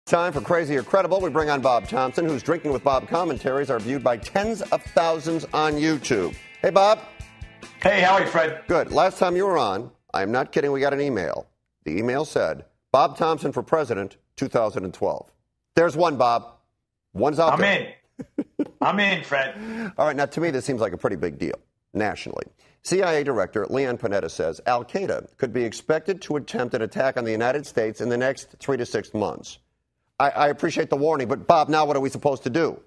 Time for Crazy or Credible. We bring on Bob Thompson, whose Drinking with Bob commentaries are viewed by tens of thousands on YouTube. Hey, Bob. Hey, how are you, Fred? Good. Last time you were on, I'm not kidding, we got an email. The email said, Bob Thompson for president, 2012. There's one, Bob. One's out there. I'm in, Fred. All right, now to me, this seems like a pretty big deal nationally. CIA Director Leon Panetta says Al-Qaeda could be expected to attempt an attack on the United States in the next 3 to 6 months. I appreciate the warning, but Bob, now what are we supposed to do?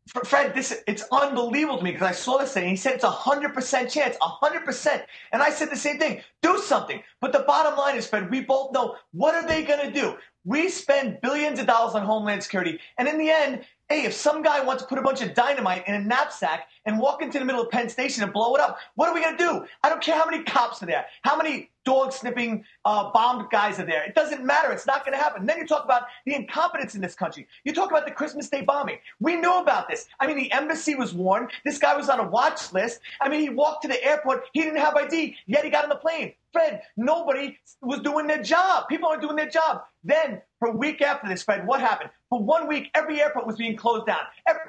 Fred, it's unbelievable to me because I saw this thing and he said it's a 100% chance, 100%. And I said the same thing, do something. But the bottom line is, Fred, we both know, what are they going to do? We spend billions of dollars on Homeland Security. And in the end, hey, if some guy wants to put a bunch of dynamite in a knapsack and walk into the middle of Penn Station and blow it up, what are we going to do? I don't care how many cops are there, how many dog-sniffing bombed guys are there. It doesn't matter. It's not going to happen. And then you talk about the incompetence in this country. You talk about the Christmas Day bombing. We knew about this. I mean, the embassy was warned. This guy was on a watch list. I mean, he walked to the airport. He didn't have ID, yet he got on the plane. Fred, nobody was doing their job. People aren't doing their job. Then, for a week after this, Fred, what happened? For 1 week, every airport was being closed down. Every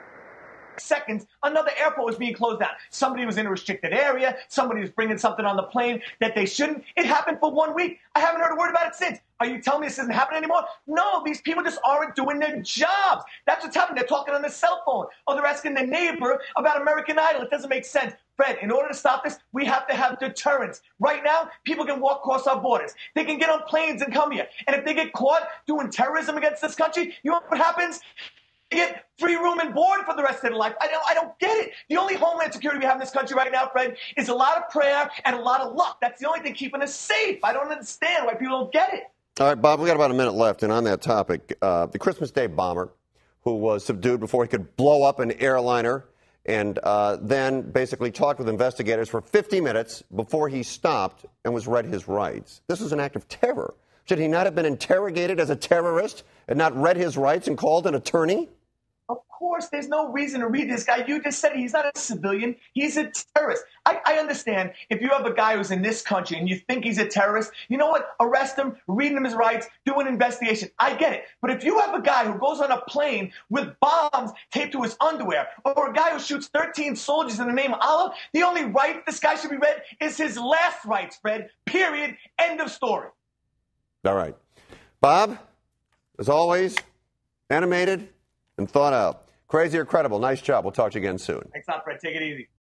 seconds, another airport was being closed down. Somebody was in a restricted area. Somebody was bringing something on the plane that they shouldn't. It happened for 1 week. I haven't heard a word about it since. Are you telling me this isn't happening anymore? No, these people just aren't doing their jobs. That's what's happening. They're talking on their cell phone. Or they're asking their neighbor about American Idol. It doesn't make sense. Fred, in order to stop this, we have to have deterrence. Right now, people can walk across our borders. They can get on planes and come here. And if they get caught doing terrorism against this country, you know what happens? They get free room and board for the rest of their life. I don't get it. The only Homeland Security we have in this country right now, Fred, is a lot of prayer and a lot of luck. That's the only thing keeping us safe. I don't understand why people don't get it. All right, Bob, we got about a minute left. And on that topic, the Christmas Day bomber, who was subdued before he could blow up an airliner, and then basically talked with investigators for 50 minutes before he stopped and was read his rights. This is an act of terror. Should he not have been interrogated as a terrorist and not read his rights and called an attorney? Of course, there's no reason to read this guy. You just said it. He's not a civilian. He's a terrorist. I understand if you have a guy who's in this country and you think he's a terrorist, you know what? Arrest him, read him his rights, do an investigation. I get it. But if you have a guy who goes on a plane with bombs taped to his underwear, or a guy who shoots 13 soldiers in the name of Allah, the only right this guy should be read is his last rights, Fred. Period. End of story. All right. Bob, as always, animated and thought out. Crazy or credible? Nice job. We'll talk to you again soon. Thanks a lot, Fred. Take it easy.